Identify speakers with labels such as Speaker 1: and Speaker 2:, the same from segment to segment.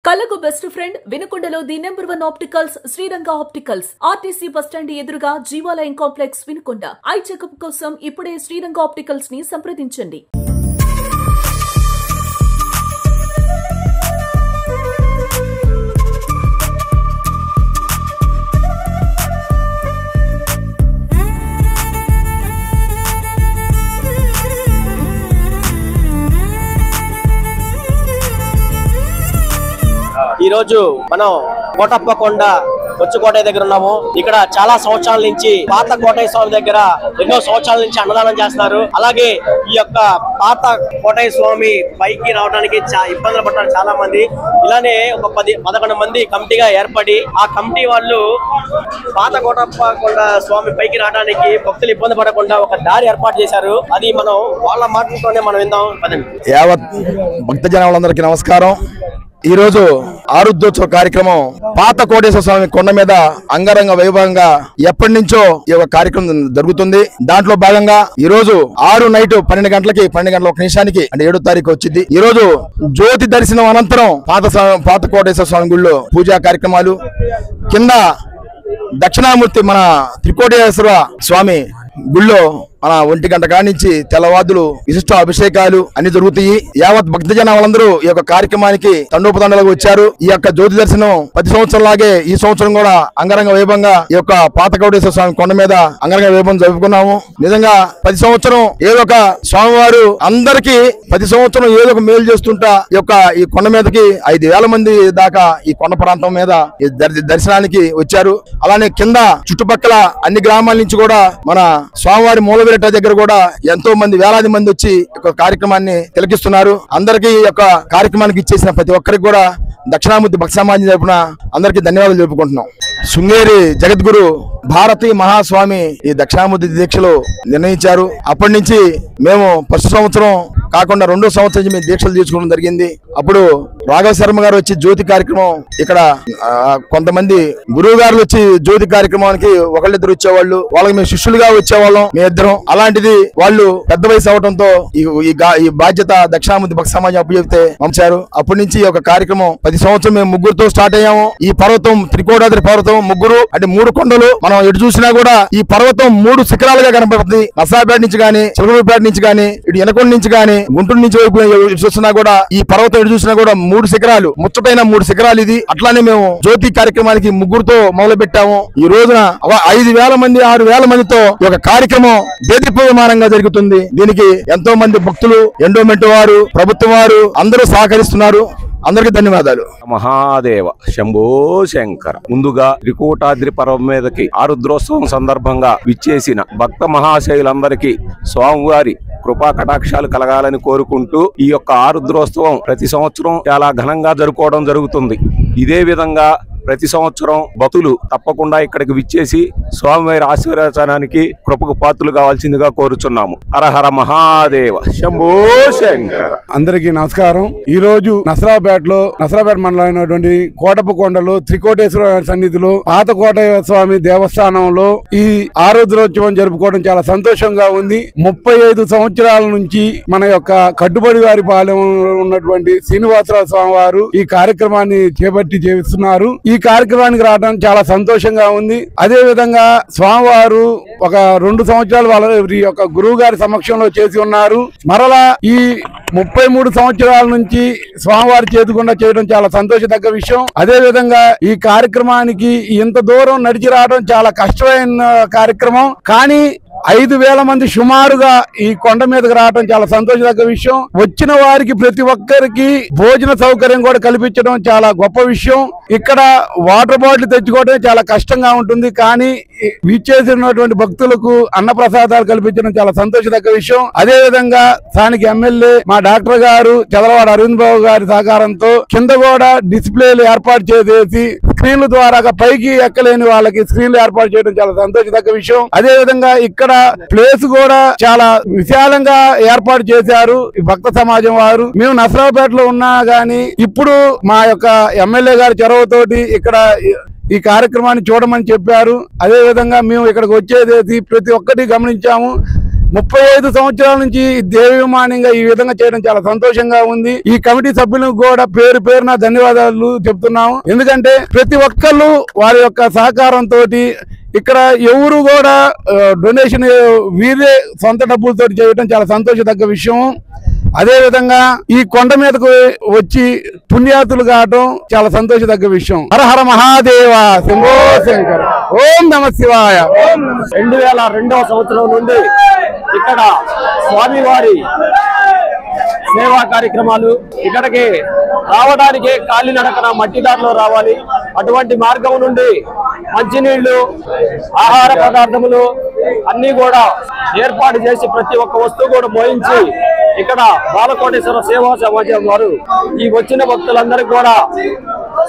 Speaker 1: కలకు best friend వినుకొండలో the number 1 opticals Sriranga opticals RTC bus stand ఎదురుగా Jeevalayam complex Vinukonda. Eye checkup కోసం ఇప్పుడే శ్రీరంగ ఆప్టికల్స్ ని సంప్రదించండి.
Speaker 2: ఈ రోజు మనం కోటప్పకొండ కొత్తకోట దగ్గర ఉన్నాము. ఇక్కడ చాలా సంవత్సరాల నుంచి పాత కోటయ్య స్వామి దగ్గర ఎన్నో సంవత్సరాల నుంచి అన్నదానం చేస్తున్నారు. అలాగే ఈ యొక్క పాత కోటయ్య స్వామి పైకి రావడానికి ఇబ్బందులు పడ్డారు చాలా మంది. ఇలానే ఒక 11 మంది కమిటీగా ఏర్పడి ఆ కమిటీ వాళ్ళు పాత కోటప్పకొండ స్వామి పైకి రావడానికి భక్తులు ఇబ్బంది పడకుండా ఒక దారి ఏర్పాటు చేశారు. అది మనం వాళ్ళ మాటలతోనే మనం విందాం.
Speaker 3: యావత్ భక్తజన వాళ్ళందరికీ నమస్కారం. ఈ రోజు ఆరుద్రోత్సవ కార్యక్రమం పాత కోటేశ్వర స్వామి కొండ మీద అంగరంగ వైభవంగా ఎప్పటి నుంచో ఈ యొక్క కార్యక్రమం జరుగుతుంది. దాంట్లో భాగంగా ఈ రోజు 6 నైట్ 12 గంటలకి 12 గంటల 1 నిమిషానికి అంటే 7వ తారీఖు వచ్చింది. ఈ రోజు జ్యోతి దర్శనం అనంతరం పాత కోటేశ్వర స్వామి గుళ్ళో పూజా కార్యక్రమాలు, కింద దక్షిణామూర్తి మన త్రికోటేశ్వర స్వామి గుళ్ళో మన 1 గంట కాడి నుంచి తెల్లవాదులు విశిష్ట అభిషేకాలు అన్ని జరుగుతాయి. యావత్ భక్తజన వాళ్ళందరూ ఈ యొక్క కార్యక్రమానికి తండోపతండాలుగా వచ్చారు. ఈ యొక్క జ్యోతి దర్శనం 10 సంవత్సరం లాగే ఈ సంవత్సరం కూడా అంగరంగ వైభవంగా ఈ యొక్క పాత కోటేశ్వర స్వామి కొండ మీద అంగరంగ వైభవం జరుపుకున్నాము. నిజంగా 10 సంవత్సరం ఏదో ఒక స్వామివారు అందరికీ 10 సంవత్సరం ఏదో ఒక మేలు చేస్తుంటా ఈ కొండ మీదకి 5,000 మంది దాకా ఈ కొండ ప్రాంతం మీద దర్శనానికి వచ్చారు. అలానే కింద చుట్టుపక్కల అన్ని గ్రామాల నుంచి కూడా మన స్వామివారి మూలవిరట దగ్గర కూడా ఎంతో మంది వేలాది మంది వచ్చి ఒక కార్యక్రమాన్ని తిలకిస్తున్నారు. అందరికీ ఈ యొక్క కార్యక్రమానికి ఇచ్చేసిన ప్రతి ఒక్కరికి కూడా దక్షిణామూర్తి భక్త సమాజం తరపున అందరికీ ధన్యవాదాలు తెలుపుకుంటున్నాం. శృంగేరి జగద్గురు భారతీ మహాస్వామి ఈ దక్షిణామూర్తి దీక్షలు నిర్ణయించారు. అప్పటి నుంచి మేము ఫస్ట్ సంవత్సరం కాకుండా 2వ సంవత్సరం నుంచి మేము దీక్షలు తీసుకోవడం జరిగింది. అప్పుడు రాఘవ శర్మ గారు వచ్చి జ్యోతి కార్యక్రమం ఇక్కడ కొంతమంది గురువు గారు వచ్చి జ్యోతి కార్యక్రమానికి ఒకళ్ళిద్దరు వచ్చేవాళ్ళు, వాళ్ళకి మేము శిష్యులుగా వచ్చేవాళ్ళం మేము ఇద్దరం. అలాంటిది వాళ్ళు పెద్ద వయసు అవడంతో ఈ బాధ్యత దక్షిణామూర్తి భక్త సమాజం అప్పచెప్తే పంచారు. అప్పటి నుంచి ఒక కార్యక్రమం 10 సంవత్సరం మేము ముగ్గురుతో స్టార్ట్ అయ్యాము. ఈ పర్వతం త్రికోటాద్రి పర్వతం ముగ్గురు అంటే 3 కొండలు. మనం ఎటు చూసినా కూడా ఈ పర్వతం 3 శిఖరాలుగా కనపడుతుంది. నర్సాపేట నుంచి గానీ, చిలకలూరుపేట నుంచి గానీ, ఇటు ఎనకొండ నుంచి గానీ, గుంటూరు నుంచి వైపు చూసినా కూడా ఈ పర్వతం ఎటు చూసినా కూడా 3 శిఖరాలు, ముచ్చటైన 3 శిఖరాలు ఇది. అట్లానే మేము జ్యోతి కార్యక్రమానికి ముగ్గురుతో మొదలు పెట్టాము. ఈ రోజున 5,000 మంది 6,000 మందితో ఈ యొక్క కార్యక్రమం దేదీప్యమానంగా జరుగుతుంది. దీనికి ఎంతో మంది భక్తులు, ఎండోమెంట్ వారు, ప్రభుత్వం వారు అందరూ సహకరిస్తున్నారు. అందరికీ ధన్యవాదాలు.
Speaker 4: మహాదేవ శంభో శంకర. ముందుగా త్రికోటాద్రి పర్వం మీదకి ఆరుద్రోత్సవం సందర్భంగా విచ్చేసిన భక్త మహాశయులందరికీ స్వామివారి కృపా కటాక్షాలు కలగాలని కోరుకుంటూ ఈ యొక్క ఆరుద్రోత్సవం ప్రతి సంవత్సరం చాలా ఘనంగా జరుపుకోవడం జరుగుతుంది. ఇదే విధంగా ప్రతి సంవత్సరం భక్తులు తప్పకుండా ఇక్కడికి విచ్చేసి స్వామివారి ఆశీర్వచనానికి కృపకు పాత్రలు కావాల్సిందిగా కోరుచున్నాము. హరహర మహాదేవ శంభో శంకర.
Speaker 5: అందరికీ నమస్కారం. ఈ రోజు నసరాపేట మండలమైనటువంటి కోటప్పకొండలో త్రికోటేశ్వర సన్నిధిలో పాత కోటయ్య స్వామి దేవస్థానంలో ఈ ఆరుద్రోత్సవం జరుపుకోవడం చాలా సంతోషంగా ఉంది. 35 సంవత్సరాల నుంచి మన యొక్క కట్టుబడి వారి పాలెం ఉన్నటువంటి శ్రీనివాసరావు స్వామి వారు ఈ కార్యక్రమాన్ని చేపట్టి చేస్తున్నారు. ఈ కార్యక్రమానికి రావడం చాలా సంతోషంగా ఉంది. అదే విధంగా స్వామివారు ఒక 2 సంవత్సరాలు వాళ్ళ యొక్క గురువు గారి సమక్షంలో చేసి ఉన్నారు. మరలా ఈ 33 సంవత్సరాల నుంచి స్వామివారి చేతుకుండా చేయడం చాలా సంతోషదగ్గ విషయం. అదే విధంగా ఈ కార్యక్రమానికి ఇంత దూరం నడిచి రావడం చాలా కష్టమైన కార్యక్రమం. కానీ 5,000 మంది సుమారుగా ఈ కొండ మీదకి రావడం చాలా సంతోషదగ్గ విషయం. వచ్చిన వారికి ప్రతి ఒక్కరికి భోజన సౌకర్యం కూడా కల్పించడం చాలా గొప్ప విషయం. ఇక్కడ వాటర్ బాటిల్ తెచ్చుకోవడం చాలా కష్టంగా ఉంటుంది. కానీ విచ్చేసినటువంటి భక్తులకు అన్న ప్రసాదాలు కల్పించడం చాలా సంతోషదగ్గ విషయం. అదే విధంగా స్థానిక ఎమ్మెల్యే మా డాక్టర్ గారు చదలవాడ అరవింద్ బాబు గారి సహకారంతో కింద కూడా డిస్ప్లేలు ఏర్పాటు చేసి స్క్రీన్ల ద్వారా పైకి ఎక్కలేని వాళ్ళకి స్క్రీన్లు ఏర్పాటు చేయడం చాలా సంతోషదగ్గ విషయం. అదే విధంగా ఇక్కడ ప్లేస్ కూడా చాలా విశాలంగా ఏర్పాటు చేశారు ఈ భక్త సమాజం వారు. మేము నసరాపేటలో ఉన్నా గానీ ఇప్పుడు మా యొక్క ఎమ్మెల్యే గారి చొరవతోటి ఇక్కడ ఈ కార్యక్రమాన్ని చూడమని చెప్పారు. అదే విధంగా మేము ఇక్కడికి వచ్చేది ప్రతి ఒక్కటి గమనించాము. 35 సంవత్సరాల నుంచి దేవమాన్యంగా ఈ విధంగా చేయడం చాలా సంతోషంగా ఉంది. ఈ కమిటీ సభ్యులకు కూడా పేరు పేరున ధన్యవాదాలు చెప్తున్నాము. ఎందుకంటే ప్రతి ఒక్కళ్ళు వారి యొక్క సహకారంతో ఇక్కడ ఎవరు కూడా డొనేషన్ వీరే సొంత డబ్బులతో చేయడం చాలా సంతోషదగ్గ విషయం. అదే విధంగా ఈ కొండ మీదకు వచ్చి పుణ్యాతులు కావటం చాలా సంతోషదగ్గ విషయం. హర హర మహాదేవ, శంభో శంకర, ఓం నమ శివాయ.
Speaker 2: 2002వ సంవత్సరం నుండి ఇక్కడ స్వామివారి సేవా కార్యక్రమాలు, ఇక్కడికి రావడానికి కాలినడకన మట్టి దారిలో రావాలి. అటువంటి మార్గం నుండి మంచినీళ్లు, ఆహార పదార్థములు అన్ని కూడా ఏర్పాటు చేసి ప్రతి ఒక్క వస్తువు కూడా మోయించి ఇక్కడ బాలకోటేశ్వర సేవా సమాజం వారు ఈ వచ్చిన భక్తులందరికీ కూడా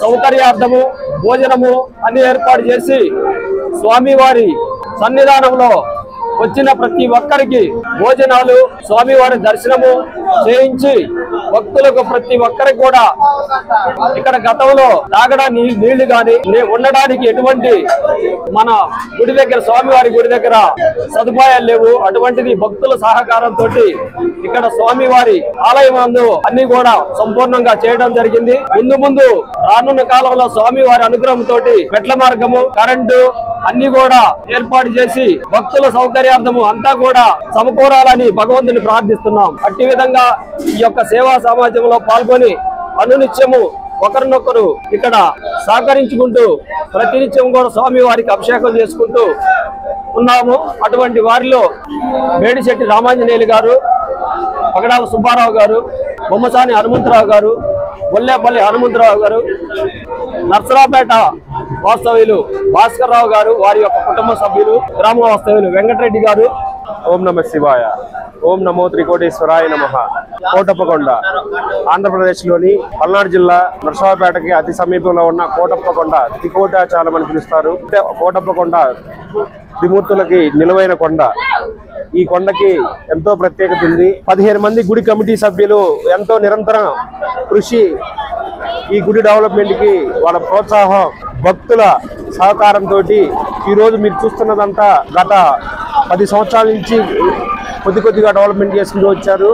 Speaker 2: సౌకర్యార్థము భోజనము అన్ని ఏర్పాటు చేసి స్వామివారి సన్నిధానంలో వచ్చిన ప్రతి ఒక్కరికి భోజనాలు, స్వామివారి దర్శనము చేయించి భక్తులకు ప్రతి ఒక్కరికి కూడా ఇక్కడ గతంలో తాగడానికి నీళ్లు గాని ఉండడానికి ఎటువంటి మన గుడి దగ్గర స్వామివారి గుడి దగ్గర సదుపాయాలు లేవు. అటువంటిది భక్తుల సహకారంతో ఇక్కడ స్వామివారి ఆలయం నందు అన్ని కూడా సంపూర్ణంగా చేయడం జరిగింది. ముందు రానున్న కాలంలో స్వామివారి అనుగ్రహంతో మెట్ల మార్గము, కరెంటు అన్ని కూడా ఏర్పాటు చేసి భక్తుల సౌకర్యార్థము అంతా కూడా సమకూరాలని భగవంతుని ప్రార్థిస్తున్నాం. అట్టి విధంగా ఈ యొక్క సేవా సమాజంలో పాల్గొని అనునిత్యము ఒకరినొకరు ఇక్కడ సహకరించుకుంటూ ప్రతినిత్యం కూడా స్వామి వారికి అభిషేకం చేసుకుంటూ ఉన్నాము. అటువంటి వారిలో మేడిశెట్టి రామాంజనేయులు గారు, పగడాల సుబ్బారావు గారు, బొమ్మసాని హనుమంతరావు గారు, గొల్లేపల్లి హనుమంతరావు గారు, నర్సరాపేట వాస్తవ్యులు భాస్కర్ రావు గారు, వారి యొక్క కుటుంబ సభ్యులు, గ్రామ వాస్తవ్యులు వెంకటరెడ్డి గారు.
Speaker 6: ఓం నమ శివాయ, ఓం నమో త్రికోటేశ్వరాయ నమః. కోటప్పకొండ ఆంధ్రప్రదేశ్ లోని పల్నాడు జిల్లా నర్సరావుపేటకి అతి సమీపంలో ఉన్న కోటప్పకొండ త్రికోటాచలం అని పిలుస్తారు. కోటప్పకొండ త్రిమూర్తులకి నిలువైన కొండ. ఈ కొండకి ఎంతో ప్రత్యేకత ఉంది. 15 మంది గుడి కమిటీ సభ్యులు ఎంతో నిరంతరం కృషి, ఈ గుడి డెవలప్మెంట్ కి వాళ్ళ ప్రోత్సాహం, భక్తుల సహకారంతో ఈ రోజు మీరు చూస్తున్నదంతా గత 10 సంవత్సరాల నుంచి కొద్దిగా డెవలప్మెంట్ చేసుకుంటూ వచ్చారు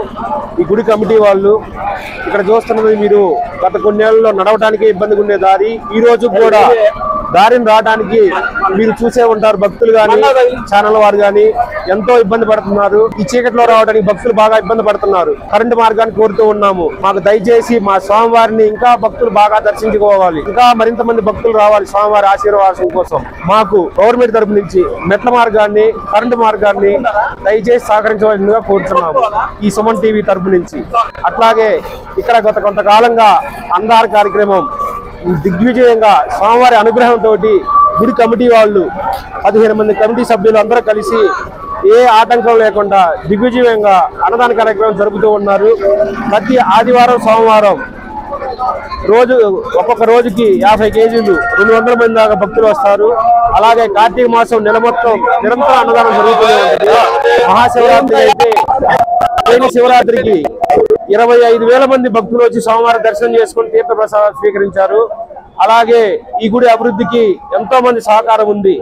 Speaker 6: ఈ గుడి కమిటీ వాళ్ళు. ఇక్కడ చూస్తున్నది మీరు గత కొన్నేళ్లలో నడవడానికి ఇబ్బందిగా ఉండే దారి, ఈ రోజు కూడా దారిని రావడానికి మీరు చూసే ఉంటారు. భక్తులు గాని ఛానల్ వారు గాని ఎంతో ఇబ్బంది పడుతున్నారు. ఈ చీకట్లో రావడానికి భక్తులు బాగా ఇబ్బంది పడుతున్నారు. కరెంటు మార్గాన్ని కోరుతూ ఉన్నాము. మాకు దయచేసి మా స్వామివారిని ఇంకా భక్తులు బాగా దర్శించుకోవాలి, ఇంకా మరింత మంది భక్తులు రావాలి స్వామివారి ఆశీర్వాదం కోసం. మాకు గవర్నమెంట్ తరపు నుంచి మెట్ల మార్గాన్ని, కరెంటు మార్గాన్ని దయచేసి సహకరించవలసిందిగా కోరుతున్నాము ఈ సుమన్ టీవీ తరపు నుంచి. అట్లాగే ఇక్కడ గత కొంతకాలంగా అందార కార్యక్రమం దిగ్విజయంగా స్వామివారి అనుగ్రహంతో గుడి కమిటీ వాళ్ళు 15 మంది కమిటీ సభ్యులు అందరూ కలిసి ఏ ఆటంకం లేకుండా దిగ్విజయంగా అన్నదాన కార్యక్రమం జరుపుతూ ఉన్నారు. ప్రతి ఆదివారం, సోమవారం రోజు ఒక్కొక్క రోజుకి 50 కేజీలు 200 మంది దాకా భక్తులు వస్తారు. అలాగే కార్తీక మాసం నెల మొత్తం నిరంతరం అన్నదానం జరుగుతూనే ఉంటుంది. మహాశివరాత్రి అయితే శివరాత్రికి 25,000 మంది భక్తులు వచ్చి స్వామివారి దర్శనం చేసుకుని తీర్థ ప్రసాదాలు స్వీకరించారు. అలాగే ఈ గుడి అభివృద్ధికి ఎంతో మంది సహకారం ఉంది.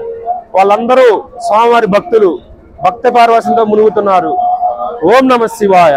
Speaker 6: వాళ్ళందరూ స్వామివారి భక్తులు, భక్త పారవశంతో మునుగుతున్నారు. ఓం నమ శివాయ.